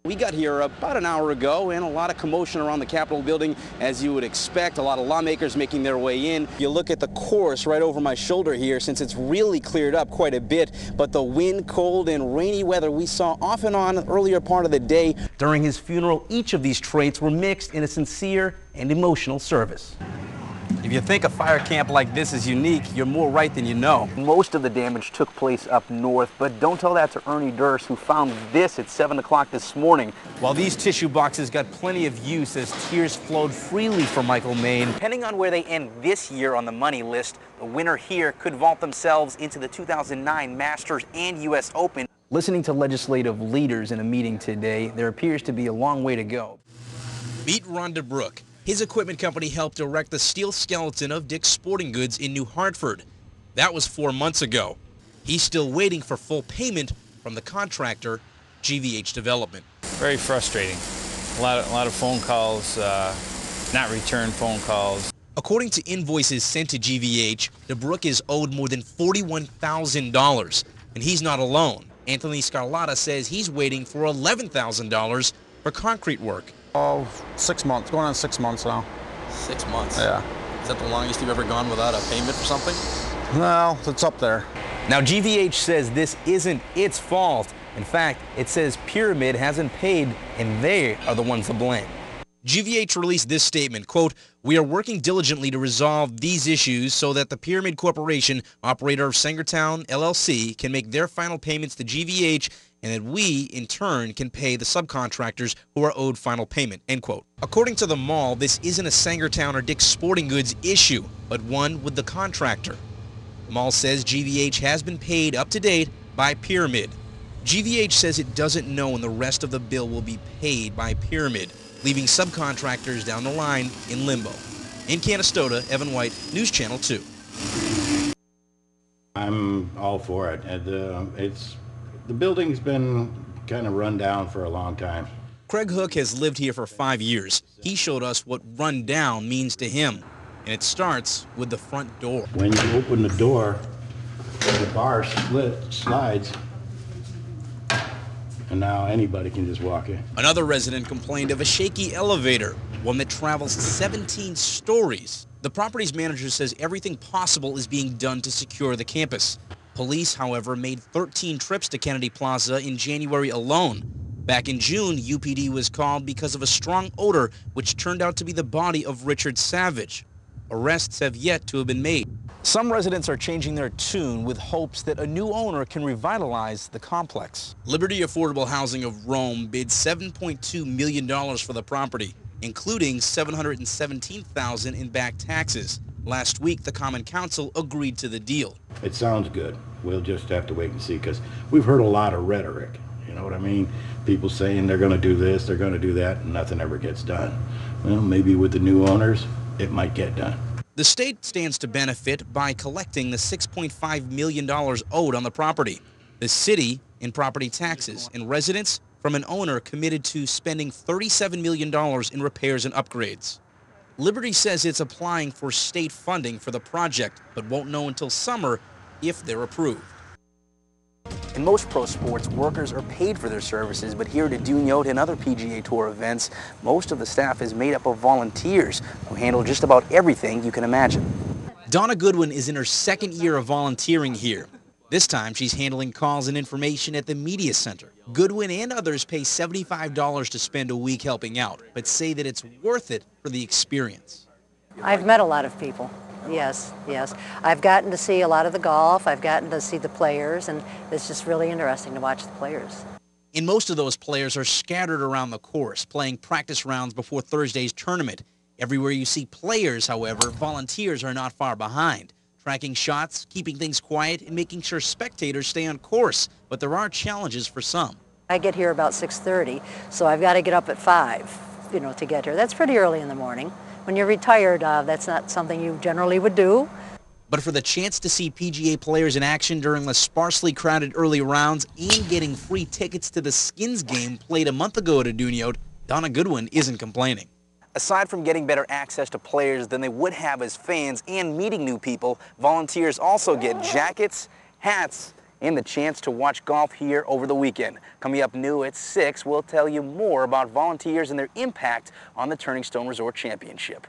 We got here about an hour ago, and a lot of commotion around the Capitol building, as you would expect. A lot of lawmakers making their way in. You look at the course right over my shoulder here, since it's really cleared up quite a bit, but the wind, cold, and rainy weather we saw off and on earlier part of the day during his funeral, each of these traits were mixed in a sincere and emotional service. If you think a fire camp like this is unique, you're more right than you know. Most of the damage took place up north, but don't tell that to Ernie Durst, who found this at 7 o'clock this morning. While these tissue boxes got plenty of use as tears flowed freely for Michael Main. Depending on where they end this year on the money list, the winner here could vault themselves into the 2009 Masters and U.S. Open. Listening to legislative leaders in a meeting today, there appears to be a long way to go. Meet Ron DeBrook. His equipment company helped erect the steel skeleton of Dick's Sporting Goods in New Hartford. That was 4 months ago. He's still waiting for full payment from the contractor, GVH Development. Very frustrating. A lot of phone calls, not returned phone calls. According to invoices sent to GVH, DeBrook is owed more than $41,000, and he's not alone. Anthony Scarlatta says he's waiting for $11,000 for concrete work. Oh, 6 months, going on 6 months now. 6 months? Yeah. Is that the longest you've ever gone without a payment for something? No, it's up there. Now, GVH says this isn't its fault. In fact, it says Pyramid hasn't paid, and they are the ones to blame. GVH released this statement, quote, "We are working diligently to resolve these issues so that the Pyramid Corporation, operator of Sangertown LLC, can make their final payments to GVH and that we, in turn, can pay the subcontractors who are owed final payment," end quote. According to the mall, this isn't a Sangertown or Dick's Sporting Goods issue, but one with the contractor. The mall says GVH has been paid up to date by Pyramid. GVH says it doesn't know when the rest of the bill will be paid by Pyramid, leaving subcontractors down the line in limbo. In Canastota, Evan White, News Channel 2. I'm all for it. The building's been kind of run down for a long time. Craig Hook has lived here for 5 years. He showed us what run down means to him, and it starts with the front door. When you open the door, the bar slides, and now anybody can just walk in. Another resident complained of a shaky elevator, one that travels 17 stories. The property's manager says everything possible is being done to secure the campus. Police, however, made 13 trips to Kennedy Plaza in January alone. Back in June, UPD was called because of a strong odor, which turned out to be the body of Richard Savage. Arrests have yet to have been made. Some residents are changing their tune with hopes that a new owner can revitalize the complex. Liberty Affordable Housing of Rome bid $7.2 million for the property, including $717,000 in back taxes. Last week, the Common Council agreed to the deal. It sounds good. We'll just have to wait and see, because we've heard a lot of rhetoric. You know what I mean? People saying they're going to do this, they're going to do that, and nothing ever gets done. Well, maybe with the new owners, it might get done. The state stands to benefit by collecting the $6.5 million owed on the property. The city in property taxes, and residents from an owner committed to spending $37 million in repairs and upgrades. Liberty says it's applying for state funding for the project, but won't know until summer if they're approved. In most pro sports, workers are paid for their services, but here at Dunyot and other PGA Tour events, most of the staff is made up of volunteers who handle just about everything you can imagine. Donna Goodwin is in her second year of volunteering here. This time, she's handling calls and information at the media center. Goodwin and others pay $75 to spend a week helping out, but say that it's worth it for the experience. I've met a lot of people. Yes, yes. I've gotten to see a lot of the golf. I've gotten to see the players, and it's just really interesting to watch the players. And most of those players are scattered around the course, playing practice rounds before Thursday's tournament. Everywhere you see players, however, volunteers are not far behind, tracking shots, keeping things quiet, and making sure spectators stay on course. But there are challenges for some. I get here about 6:30, so I've got to get up at 5, to get here. That's pretty early in the morning. When you're retired, that's not something you generally would do. But for the chance to see PGA players in action during the sparsely crowded early rounds and getting free tickets to the Skins game played a month ago at Dunyot, Donna Goodwin isn't complaining. Aside from getting better access to players than they would have as fans and meeting new people, volunteers also get jackets, hats, and the chance to watch golf here over the weekend. Coming up new at 6, we'll tell you more about volunteers and their impact on the Turning Stone Resort Championship.